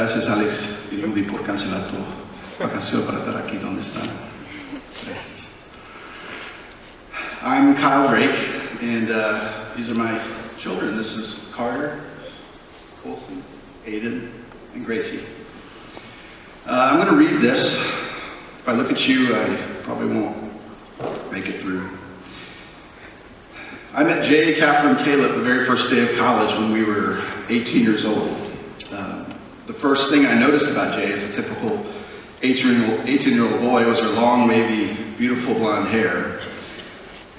Gracias, Alex y Rudy, por cancelar tu vacación para estar aquí donde están. Gracias. I'm Kyle Drake, and these are my children. This is Carter, Colson, Aiden, and Gracie. I'm going to read this. If I look at you, I probably won't make it through. I met Jaye, Catherine, and Caleb the very first day of college when we were 18 years old. The first thing I noticed about Jaye as a typical 18-year-old boy was her long, wavy, beautiful blonde hair.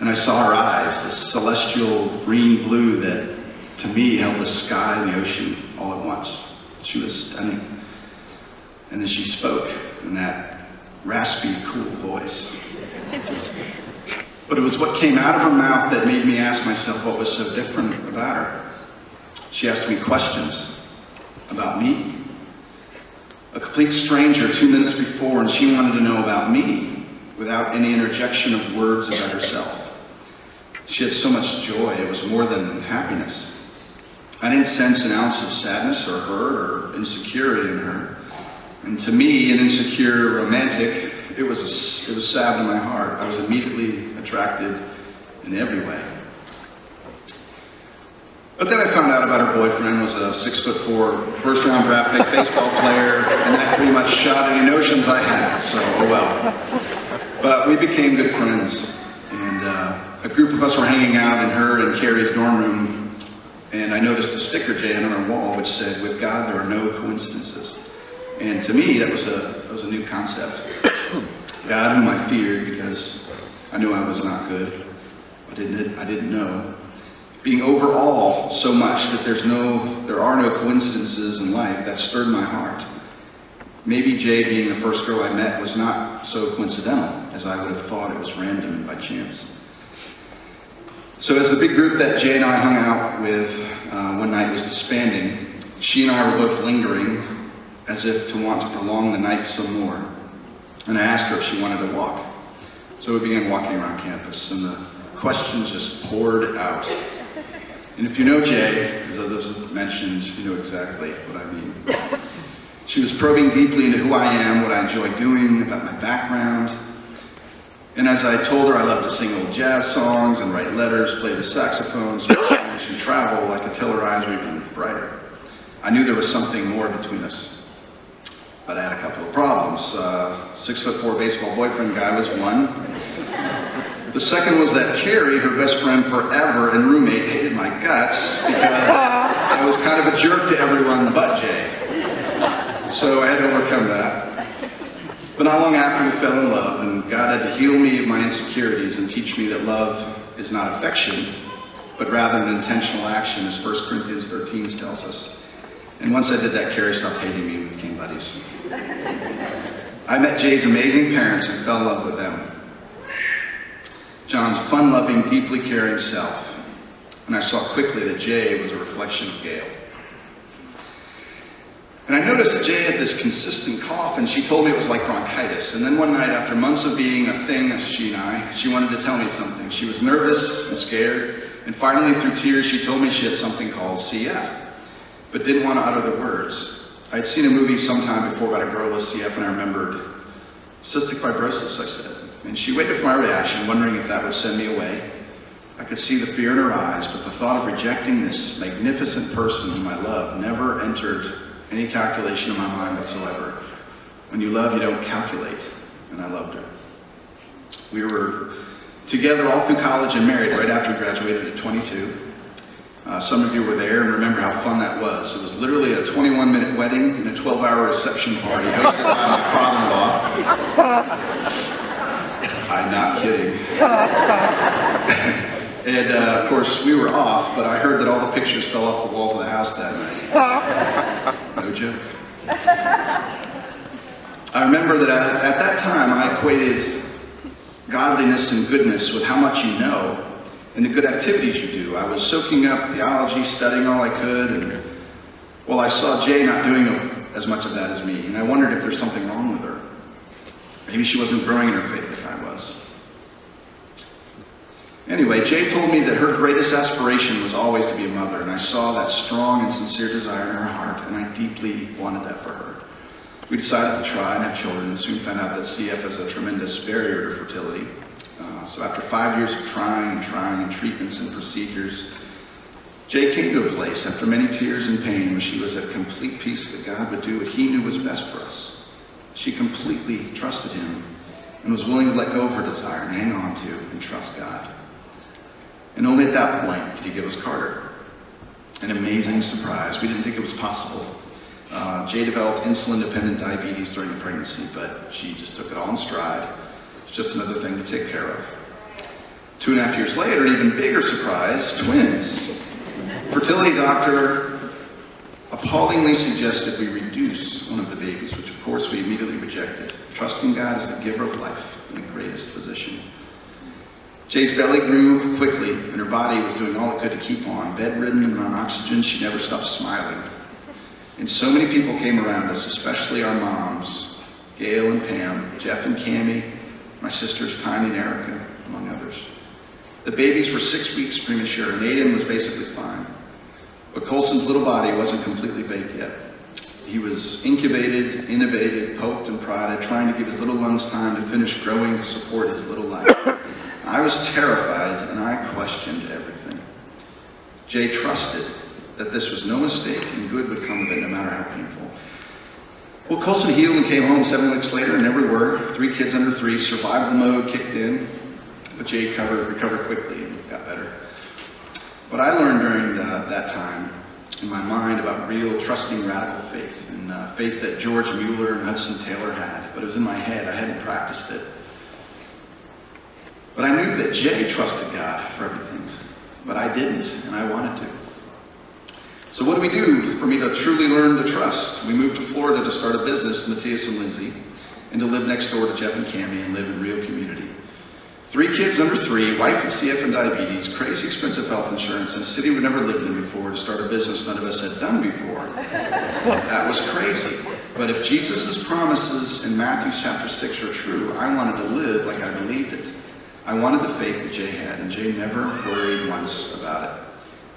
And I saw her eyes, this celestial green-blue that, to me, held the sky and the ocean all at once. She was stunning. And then she spoke in that raspy, cool voice. But it was what came out of her mouth that made me ask myself what was so different about her. She asked me questions about me. A complete stranger 2 minutes before, and she wanted to know about me without any interjection of words about herself. She had so much joy, it was more than happiness. I didn't sense an ounce of sadness or hurt or insecurity in her. And to me, an insecure romantic, it was salve to my heart. I was immediately attracted in every way. But then I found out about her boyfriend was a 6'4", first-round draft pick baseball player, and that pretty much shot any notions I had, so oh well. But we became good friends, and a group of us were hanging out in her and Carrie's dorm room, and I noticed a sticker, Jay, on our wall, which said, "With God, there are no coincidences." And to me, that was a new concept. God, whom I feared because I knew I was not good. I didn't know. Being overall so much that there are no coincidences in life, that stirred my heart. Maybe Jaye being the first girl I met was not so coincidental as I would have thought it was random and by chance. So as the big group that Jaye and I hung out with one night was disbanding, she and I were both lingering as if to want to prolong the night some more. And I asked her if she wanted to walk. So we began walking around campus, and the questions just poured out. And if you know Jaye, as others have mentioned, you know exactly what I mean. She was probing deeply into who I am, what I enjoy doing, about my background. And as I told her I love to sing old jazz songs and write letters, play the saxophone, speak Spanish, and travel, I could tell her eyes were even brighter. I knew there was something more between us. But I had a couple of problems. 6'4" baseball boyfriend guy was one. The second was that Carrie, her best friend forever and roommate, hated my guts because I was kind of a jerk to everyone but Jaye. So I had to overcome that. But not long after we fell in love, and God had to heal me of my insecurities and teach me that love is not affection, but rather an intentional action, as 1 Corinthians 13 tells us. And once I did that, Carrie stopped hating me and we became buddies. I met Jaye's amazing parents and fell in love with them. John's fun-loving, deeply caring self. And I saw quickly that Jaye was a reflection of Gail. And I noticed that Jaye had this consistent cough, and she told me it was like bronchitis. And then one night, after months of being a thing, she wanted to tell me something. She was nervous and scared, and finally, through tears, she told me she had something called CF, but didn't want to utter the words. I'd seen a movie sometime before about a girl with CF, and I remembered cystic fibrosis, I said. And she waited for my reaction, wondering if that would send me away. I could see the fear in her eyes, but the thought of rejecting this magnificent person whom I love never entered any calculation in my mind whatsoever. When you love, you don't calculate, and I loved her. We were together all through college and married right after we graduated at 22. Some of you were there and remember how fun that was. It was literally a 21-minute wedding and a 12-hour reception party hosted by my father-in-law. I'm not kidding. And of course, we were off, but I heard that all the pictures fell off the walls of the house that night. No joke. I remember that at that time, I equated godliness and goodness with how much you know and the good activities you do. I was soaking up theology, studying all I could, and well, I saw Jaye not doing as much of that as me, and I wondered if there's something wrong with her. Maybe she wasn't growing in her faith like I was. Anyway, Jaye told me that her greatest aspiration was always to be a mother, and I saw that strong and sincere desire in her heart, and I deeply wanted that for her. We decided to try and have children, and soon found out that CF is a tremendous barrier to fertility. So after 5 years of trying and treatments and procedures, Jaye came to a place after many tears and pain where she was at complete peace that God would do what he knew was best for us. She completely trusted him and was willing to let go of her desire and hang on to and trust God. And only at that point did he give us Carter. An amazing surprise. We didn't think it was possible. Jaye developed insulin-dependent diabetes during the pregnancy, but she just took it all in stride. It's just another thing to take care of. 2.5 years later, an even bigger surprise, twins. Fertility doctor appallingly suggested we reduce one of the babies, which of course we immediately rejected, trusting God as the giver of life and the greatest physician. Jaye's belly grew quickly, and her body was doing all it could to keep on. Bedridden and on oxygen, she never stopped smiling. And so many people came around us, especially our moms, Gail and Pam, Jeff and Cammie, my sisters Tiny and Erica, among others. The babies were 6 weeks premature, and Aiden was basically fine. But Colson's little body wasn't completely baked yet. He was incubated, intubated, poked and prodded, trying to give his little lungs time to finish growing to support his little life. I was terrified, and I questioned everything. Jaye trusted that this was no mistake, and good would come of it, no matter how painful. Well, Colson healed and came home 7 weeks later, and there we were, 3 kids under 3, survival mode kicked in, but Jaye recovered quickly and got better. What I learned during that time in my mind about real, trusting, radical faith, and faith that George Mueller and Hudson Taylor had, but it was in my head, I hadn't practiced it. But I knew that Jaye trusted God for everything, but I didn't, and I wanted to. So what do we do for me to truly learn to trust? We moved to Florida to start a business with Matthias and Lindsay, and to live next door to Jeff and Cammie and live in real community. 3 kids under 3, wife with CF and diabetes, crazy expensive health insurance, in a city we'd never lived in before, to start a business none of us had done before. That was crazy. But if Jesus' promises in Matthew chapter 6 are true, I wanted to live like I believed it. I wanted the faith that Jaye had, and Jaye never worried once about it.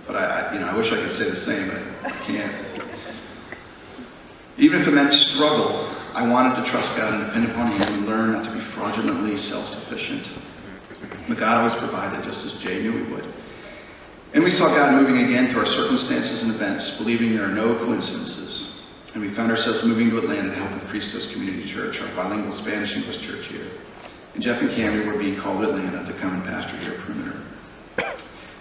But I wish I could say the same, but I can't. Even if it meant struggle, I wanted to trust God and depend upon him and learn not to be fraudulently self-sufficient. But God always provided, just as Jaye knew he would. And we saw God moving again through our circumstances and events, believing there are no coincidences. And we found ourselves moving to Atlanta to help with Christos Community Church, our bilingual Spanish-English church here. And Jeff and Cammie were being called to Atlanta to come and pastor here at Perimeter.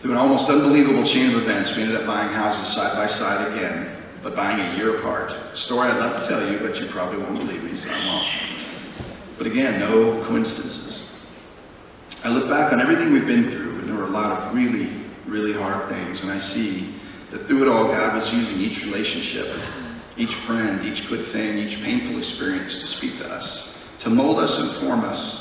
Through an almost unbelievable chain of events, we ended up buying houses side by side again, but buying a year apart. A story I'd love to tell you, but you probably won't believe me, so I won't. But again, no coincidences. I look back on everything we've been through, and there were a lot of really, really hard things, and I see that through it all, God was using each relationship, each friend, each good thing, each painful experience to speak to us, to mold us and form us.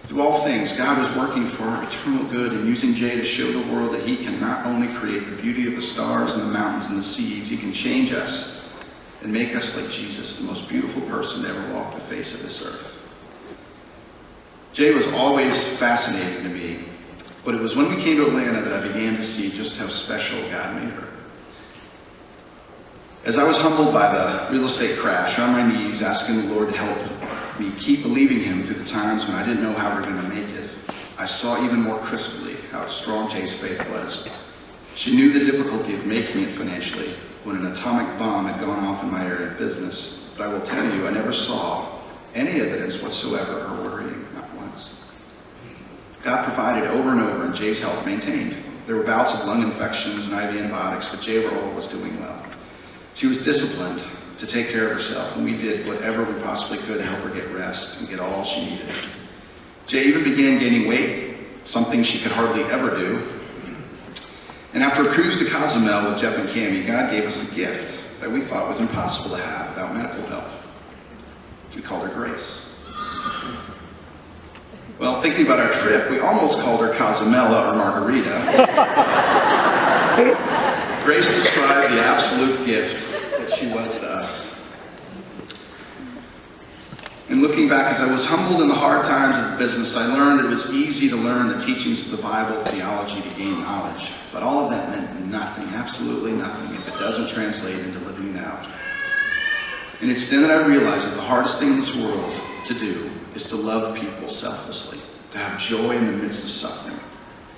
Through all things, God was working for our eternal good and using Jaye to show the world that he can not only create the beauty of the stars and the mountains and the seas, he can change us and make us like Jesus, the most beautiful person to ever walk the face of this earth. Jaye was always fascinating to me, but it was when we came to Atlanta that I began to see just how special God made her. As I was humbled by the real estate crash, on my knees, asking the Lord to help me keep believing him through the times when I didn't know how we were going to make it, I saw even more crisply how strong Jaye's faith was. She knew the difficulty of making it financially when an atomic bomb had gone off in my area of business. But I will tell you, I never saw any evidence whatsoever of her worrying, not once. God provided over and over, and Jaye's health maintained. There were bouts of lung infections and IV antibiotics, but Jaye overall was doing well. She was disciplined to take care of herself, and we did whatever we possibly could to help her get rest and get all she needed. Jaye even began gaining weight, something she could hardly ever do. And after a cruise to Cozumel with Jeff and Cammie, God gave us a gift that we thought was impossible to have without medical help. We called her Grace. Well, thinking about our trip, we almost called her Cozumela or Margarita. Grace described the absolute gift that she was to us. And looking back, as I was humbled in the hard times of the business, I learned it was easy to learn the teachings of the Bible, theology, to gain knowledge. But all of that meant nothing, absolutely nothing, if it doesn't translate into living it out. And it's then that I realized that the hardest thing in this world to do is to love people selflessly, to have joy in the midst of suffering,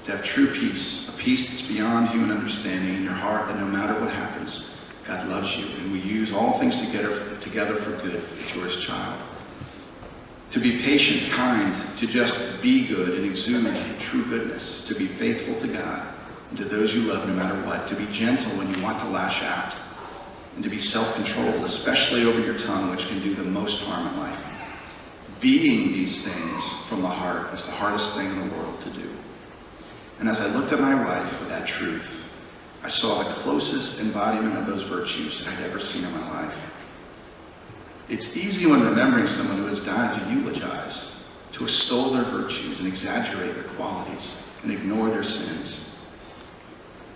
to have true peace, a peace that's beyond human understanding in your heart, that no matter what happens, God loves you, and we use all things together for good if you're his child. To be patient, kind, to just be good and exude true goodness, to be faithful to God and to those you love no matter what, to be gentle when you want to lash out, and to be self-controlled, especially over your tongue, which can do the most harm in life. Being these things from the heart is the hardest thing in the world to do. And as I looked at my life with that truth, I saw the closest embodiment of those virtues that I'd ever seen in my life. It's easy when remembering someone who has died to eulogize, to extol their virtues and exaggerate their qualities and ignore their sins.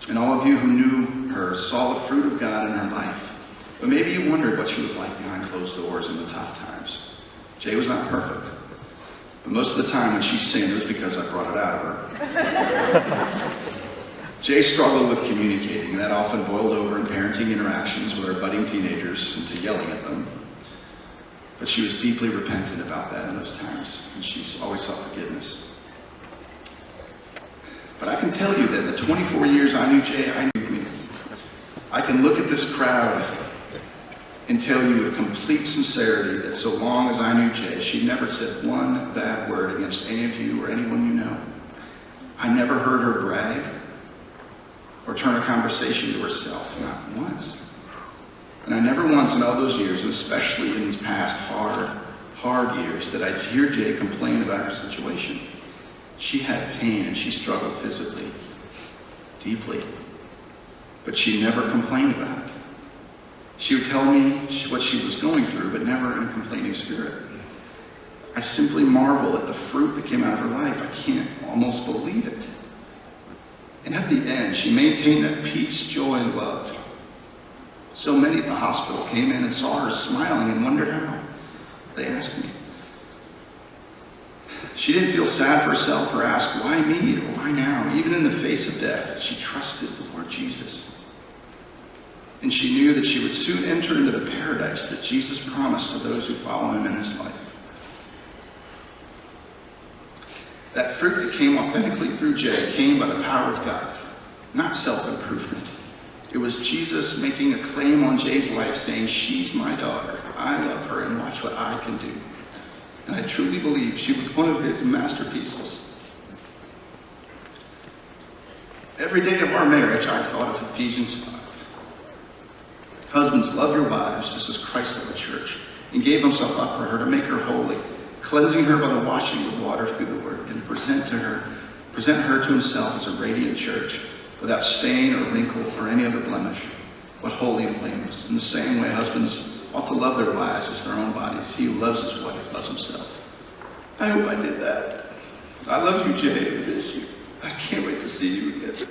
And all of you who knew her saw the fruit of God in her life. But maybe you wondered what she was like behind closed doors in the tough times. Jaye was not perfect. But most of the time when she sinned, it was because I brought it out of her. Jaye struggled with communicating, and that often boiled over in parenting interactions with our budding teenagers into yelling at them. But she was deeply repentant about that in those times, and she's always sought forgiveness. But I can tell you that in the 24 years I knew Jaye, I knew me. I can look at this crowd and tell you with complete sincerity that so long as I knew Jaye, she never said one bad word against any of you or anyone you know. I never heard her brag or turn a conversation to herself, not once. And I never once in all those years, and especially in these past hard years, did I hear Jaye complain about her situation. She had pain and she struggled physically, deeply, but she never complained about it. She would tell me what she was going through, but never in a complaining spirit. I simply marvel at the fruit that came out of her life. I can't almost believe it. And at the end, she maintained that peace, joy, and love. So many at the hospital came in and saw her smiling and wondered how. They asked me. She didn't feel sad for herself or ask, why me or why now? Even in the face of death, she trusted the Lord Jesus. And she knew that she would soon enter into the paradise that Jesus promised to those who follow him in his life. That fruit that came authentically through Jaye came by the power of God, not self-improvement. It was Jesus making a claim on Jaye's life, saying, she's my daughter. I love her, and watch what I can do. And I truly believe she was one of his masterpieces. Every day of our marriage, I've thought of Ephesians 5. Husbands, love your wives just as Christ loved the church and gave himself up for her to make her holy, cleansing her by the washing with water through the word, and present her to himself as a radiant church, without stain or wrinkle or any other blemish, but holy and blameless. In the same way, husbands ought to love their wives as their own bodies. He who loves his wife loves himself. I hope I did that. I love you, Jaye. I miss you. I can't wait to see you again.